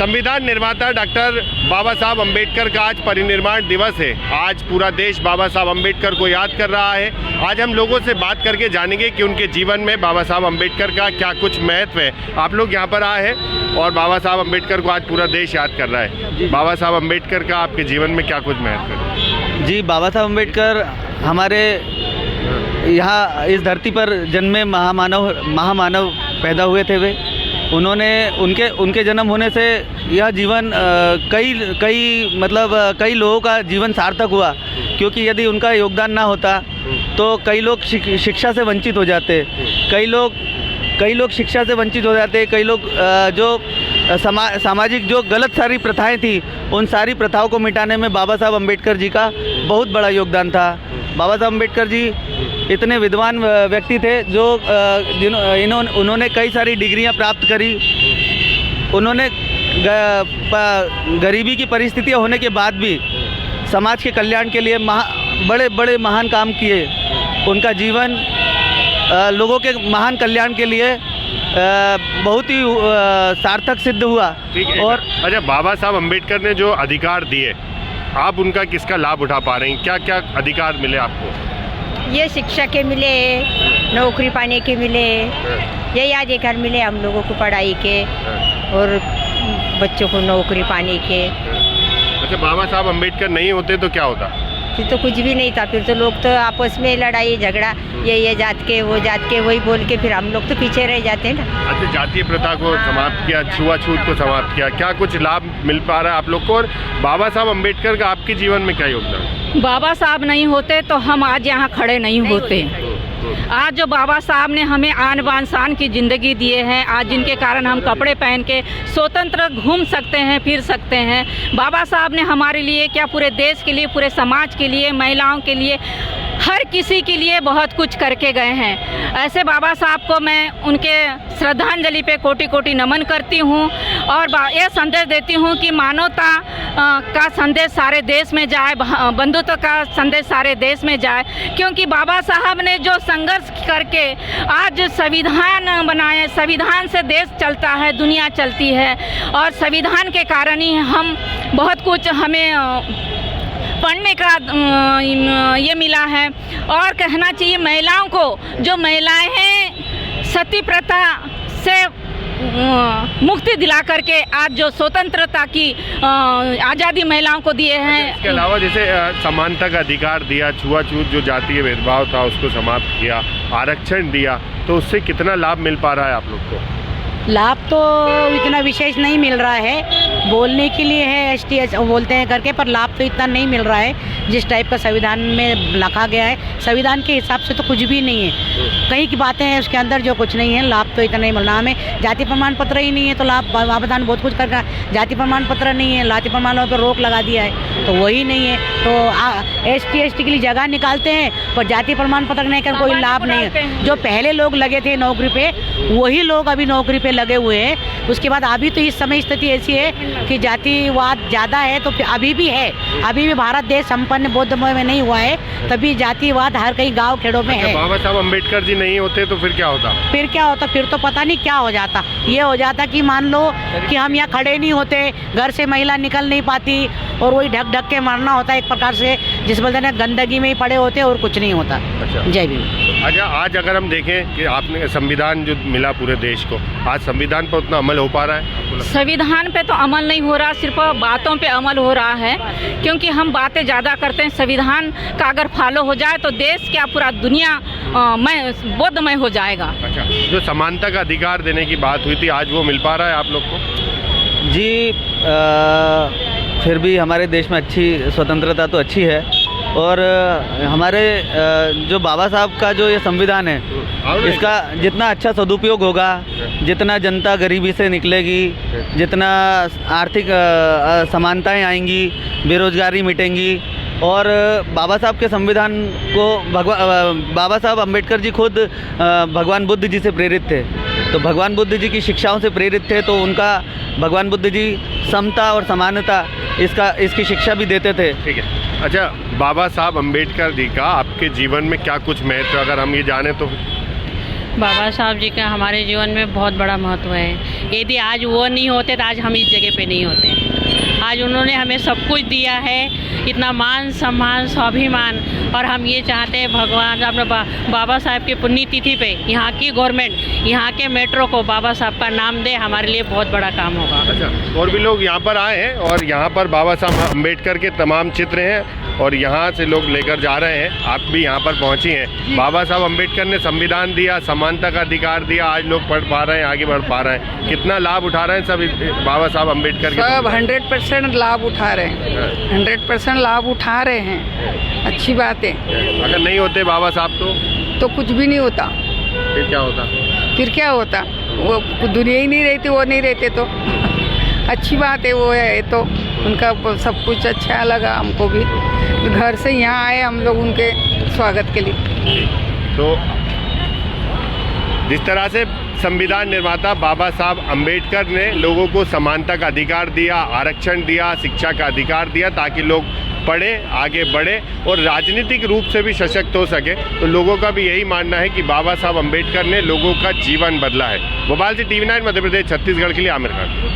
संविधान निर्माता डॉक्टर बाबा साहब अम्बेडकर का आज परिनिर्वाण दिवस है। आज पूरा देश बाबा साहब अम्बेडकर को याद कर रहा है। आज हम लोगों से बात करके जानेंगे कि उनके जीवन में बाबा साहब अम्बेडकर का क्या कुछ महत्व है। आप लोग यहाँ पर आए हैं और बाबा साहब अम्बेडकर को आज पूरा देश याद कर रहा है। बाबा साहब अम्बेडकर का आपके जीवन में क्या कुछ महत्व है? जी, बाबा साहब अम्बेडकर हमारे यहाँ इस धरती पर जन्मे महामानव पैदा हुए थे। वे उनके जन्म होने से यह जीवन कई लोगों का जीवन सार्थक हुआ, क्योंकि यदि उनका योगदान ना होता तो कई लोग शिक्षा से वंचित हो जाते। कई लोग शिक्षा से वंचित हो जाते। कई लोग जो सामाजिक जो गलत सारी प्रथाएं थी, उन सारी प्रथाओं को मिटाने में बाबा साहब अम्बेडकर जी का बहुत बड़ा योगदान था। बाबा साहब अम्बेडकर जी इतने विद्वान व्यक्ति थे जो उन्होंने कई सारी डिग्रियां प्राप्त करी। उन्होंने गरीबी की परिस्थितियां होने के बाद भी समाज के कल्याण के लिए बड़े बड़े महान काम किए। उनका जीवन लोगों के महान कल्याण के लिए बहुत ही सार्थक सिद्ध हुआ। और अच्छा, बाबा साहब अम्बेडकर ने जो अधिकार दिए, आप उनका किसका लाभ उठा पा रहे हैं? क्या क्या अधिकार मिले आपको? ये शिक्षा के मिले, नौकरी पाने के मिले, यही अधिकार मिले हम लोगों को, पढ़ाई के और बच्चों को नौकरी पाने के। अच्छा, बाबा साहब अम्बेडकर नहीं होते तो क्या होता? फिर तो कुछ भी नहीं था। फिर तो लोग तो आपस में लड़ाई झगड़ा, ये जात के वो जात के, वही बोल के फिर हम लोग तो पीछे रह जाते हैं ना। अच्छा, जातीय प्रथा को समाप्त किया, छुआछूत को समाप्त किया, क्या कुछ लाभ मिल पा रहा है आप लोग को? और बाबा साहब अम्बेडकर का आपके जीवन में क्या योगदान? बाबा साहब नहीं होते तो हम आज यहाँ खड़े नहीं होते। आज जो बाबा साहब ने हमें आन बान शान की ज़िंदगी दिए हैं, आज जिनके कारण हम कपड़े पहन के स्वतंत्र घूम सकते हैं, फिर सकते हैं। बाबा साहब ने हमारे लिए क्या, पूरे देश के लिए, पूरे समाज के लिए, महिलाओं के लिए, हर किसी के लिए बहुत कुछ करके गए हैं। ऐसे बाबा साहब को मैं उनके श्रद्धांजलि पे कोटि कोटि नमन करती हूँ और ये संदेश देती हूँ कि मानवता का संदेश सारे देश में जाए, बंधुत्व का संदेश सारे देश में जाए। क्योंकि बाबा साहब ने जो संघर्ष करके आज संविधान बनाए, संविधान से देश चलता है, दुनिया चलती है, और संविधान के कारण ही हम बहुत कुछ हमें पढ़ने का ये मिला है। और कहना चाहिए महिलाओं को, जो महिलाएं हैं सती प्रथा से मुक्ति दिला करके आज जो स्वतंत्रता की आज़ादी महिलाओं को दिए हैं। इसके अलावा जैसे समानता का अधिकार दिया, छुआछूत जो जातीय भेदभाव था उसको समाप्त किया, आरक्षण दिया, तो उससे कितना लाभ मिल पा रहा है आप लोग को? लाभ तो इतना विशेष नहीं मिल रहा है, बोलने के लिए है ST बोलते हैं करके, पर लाभ तो इतना नहीं मिल रहा है जिस टाइप का संविधान में लिखा गया है। संविधान के हिसाब से तो कुछ भी नहीं है, कई की बातें हैं उसके अंदर जो कुछ नहीं है। लाभ तो इतना नहीं मिल रहा। हमें जाति प्रमाण पत्र ही नहीं है तो लाभ, प्रावधान बहुत कुछ करके, जाति प्रमाण पत्र नहीं है, जाति प्रमाण पर रोक लगा दिया है तो वही नहीं है। तो ST के लिए जगह निकालते हैं पर जाति प्रमाण पत्र नहीं कर कोई लाभ नहीं है। जो पहले लोग लगे थे नौकरी पे, वही लोग अभी नौकरी पे लगे हुए हैं। उसके बाद अभी तो इस समय स्थिति ऐसी है कि जातिवाद ज़्यादा है, तो अभी भी है, अभी भी भारत देश संपन्न बौद्धमय में नहीं हुआ है, तभी जातिवाद हर कई गांव खेड़ों में है। बाबा साहब अम्बेडकर जी नहीं होते तो फिर क्या होता? फिर तो पता नहीं क्या हो जाता। ये हो जाता कि मान लो कि हम यहाँ खड़े नहीं होते, घर से महिला निकल नहीं पाती और वही ढक ढक के मरना होता एक प्रकार से, जिस बोलते हैं गंदगी में ही पड़े होते और कुछ नहीं होता। अच्छा। जय भीम। अच्छा, आज अगर हम देखें कि आपने संविधान जो मिला पूरे देश को, आज संविधान पर उतना अमल हो पा रहा है? संविधान पे तो अमल नहीं हो रहा, सिर्फ बातों पे अमल हो रहा है, क्योंकि हम बातें ज़्यादा करते हैं। संविधान का अगर फॉलो हो जाए तो देश क्या, पूरा दुनिया बौद्धमय हो जाएगा। अच्छा, जो समानता का अधिकार देने की बात हुई थी, आज वो मिल पा रहा है आप लोग को? जी, फिर भी हमारे देश में अच्छी स्वतंत्रता तो अच्छी है, और हमारे जो बाबा साहब का जो ये संविधान है, इसका जितना अच्छा सदुपयोग होगा, जितना जनता गरीबी से निकलेगी, जितना आर्थिक समानताएं आएंगी, बेरोजगारी मिटेंगी। और बाबा साहब के संविधान को बाबा साहब अम्बेडकर जी खुद भगवान बुद्ध जी से प्रेरित थे, तो भगवान बुद्ध जी की शिक्षाओं से प्रेरित थे, तो उनका भगवान बुद्ध जी समता और समानता इसकी शिक्षा भी देते थे। ठीक है। अच्छा, बाबा साहब अम्बेडकर जी का आपके जीवन में क्या कुछ महत्व, अगर हम ये जाने तो? बाबा साहब जी का हमारे जीवन में बहुत बड़ा महत्व है। यदि आज वो नहीं होते तो आज हम इस जगह पे नहीं होते। आज उन्होंने हमें सब कुछ दिया है, इतना मान सम्मान स्वाभिमान, और हम ये चाहते हैं भगवान अपने बाबा साहब की पुण्यतिथि पे यहाँ की गवर्नमेंट, यहाँ के मेट्रो को बाबा साहब का नाम दे, हमारे लिए बहुत बड़ा काम होगा। अच्छा, और भी लोग यहाँ पर आए हैं और यहाँ पर बाबा साहब अम्बेडकर के तमाम चित्र हैं और यहाँ से लोग लेकर जा रहे हैं। आप भी यहाँ पर पहुँची हैं। बाबा साहब अम्बेडकर ने संविधान दिया, समानता का अधिकार दिया, आज लोग पढ़ पा रहे हैं, आगे बढ़ पा रहे हैं। कितना लाभ उठा रहे हैं सब बाबा साहब अम्बेडकर के? सब 100% लाभ उठा रहे हैं, 100% लाभ उठा रहे हैं। अच्छी बात है। अगर नहीं होते बाबा साहब तो कुछ भी नहीं होता। फिर क्या होता? फिर क्या होता? वो दुनिया ही नहीं रहती, वो नहीं रहते तो अच्छी बात है। वो है तो उनका सब कुछ अच्छा लगा हमको भी। घर से यहाँ आए हम लोग उनके स्वागत के लिए। तो जिस तरह से संविधान निर्माता बाबा साहब अम्बेडकर ने लोगों को समानता का अधिकार दिया, आरक्षण दिया, शिक्षा का अधिकार दिया, ताकि लोग पढ़ें, आगे बढ़े और राजनीतिक रूप से भी सशक्त हो सके, तो लोगों का भी यही मानना है कि बाबा साहब अम्बेडकर ने लोगों का जीवन बदला है। भोपाल से TV9 मध्य प्रदेश छत्तीसगढ़ के लिए आमिर खान।